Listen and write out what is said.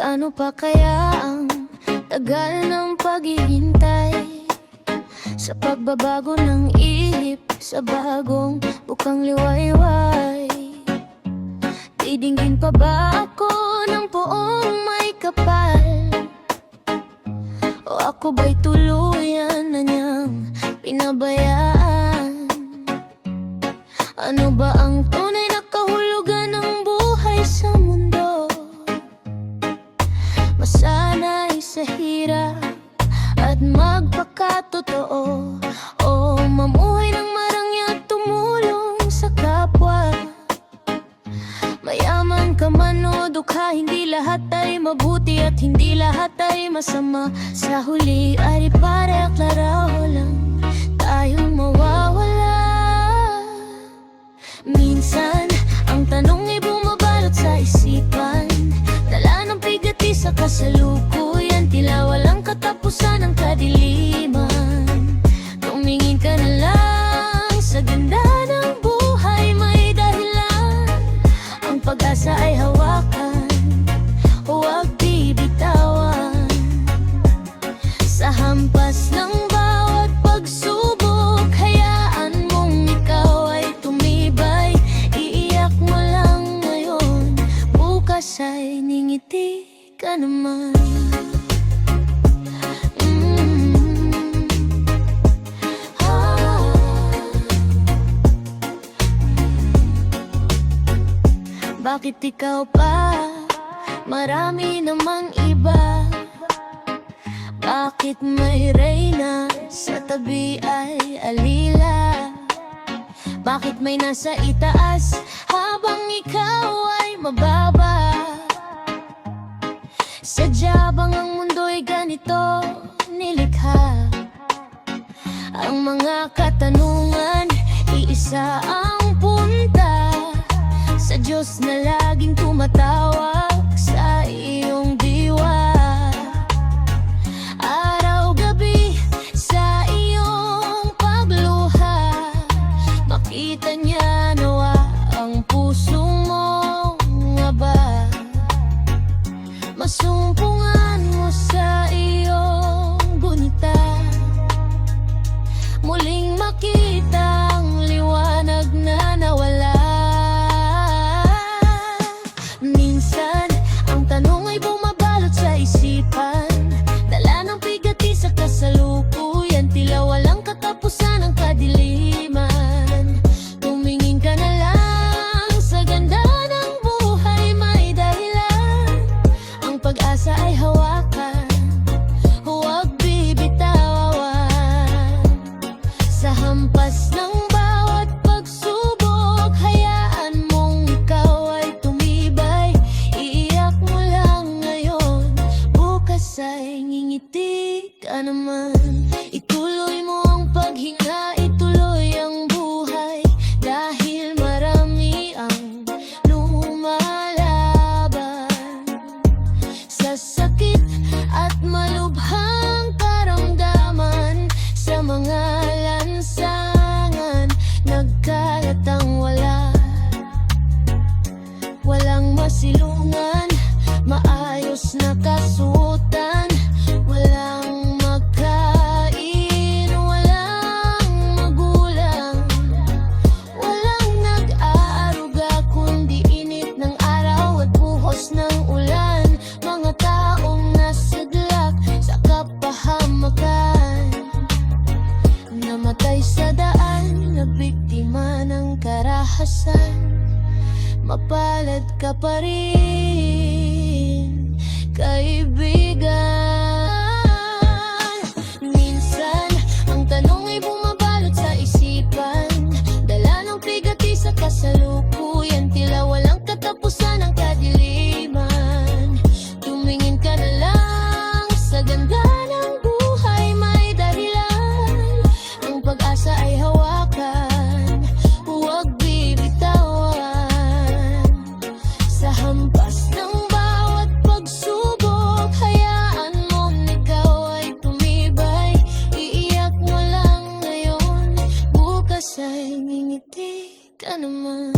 Gaano pa kaya ang tagal ng paghihintay sa pagbabago ng ihip sa bagong bukang liwayway? Didinggin pa ba ako ng poong may kapal? O ako ba'y tuluyan na niyang pinabayaan? Ano ba ang tunay na kahulugan ng buhay sa mundo? Masanay sa hirap at magpakatotoo, o mamuhay ng marangya at tumulong sa kapwa. Mayaman ka man o dukha, hindi lahat ay mabuti at hindi lahat ay masama. Sa huli ay pare klaro lang tayong mawawala. Minsan ang tanong ay bumabalot sa isipan, dala ng bigati sa kasalukuyan, tila walang katapusan ng kadiliman. Tumingin ka na lang sa ganda ng buhay, may dahilan. Ang pag-asa ay hawakan, huwag bibitawan. Sa hampas ng bawat pagsubok, hayaan mong ikaw ay tumibay. Iiyak mo lang ngayon, bukas ay ningiti ka naman. Bakit ikaw pa? Marami namang iba. Bakit may reyna sa tabi ay alila? Bakit may nasa itaas habang ikaw ay mababa? Sadya bang ang mundo'y ganito nilikha? Ang mga katanungan, iisa ang punta sa Diyos na laging tumatawag sa iyong diwa. Araw-gabi sa iyong pagluha, makita niya nawa ang puso mong ngaba. Masumpungan mo sa iyong gunita, muling makita ang liwanag na nawala. Minsan ang tanong ay bumabalot sa isipan, dala ng bigati sa kasalukuyan, tila walang katapusan ng kadiliman. Tumingin ka na lang sa ganda ng buhay, may dahilan. Ang pag-asa ay hawakan, huwag bibitawan. Sa hampas ng bawat pagsubok, hayaan mong ikaw ay tumibay. Iiyak mo lang ngayon, bukas ay ngingiti ka naman. Ituloy mo ang paghinga, ituloy ang buhay, dahil marami ang lumalaban sa sakit at malubhang karamdaman. Sa mga lansangan, nagkalat ang walang masilungan, maayos na kasuotan, walang magkain, walang magulang, walang nag-aaruga kundi init ng araw at buhos ng ulan. Mga taong nasadlak sa kapahamakan, namatay sa daan, nabiktima ng karahasan. Mapalad ka pa rin, kaibigan. Minsan ang tanong ay bumabalot sa isipan, dala ng bigati sa kasalukuyan, tila walang katapusan ng kadiliman. Tumingin ka na lang sa ganda ng buhay, may dahilan. Ang pag-asa ay hawakan, huwag bibitawan. Sa hampas ng bawat pagsubok, hayaan mong ikaw ay tumibay. Iiyak mo lang ngayon, bukas ay ngingiti ka naman.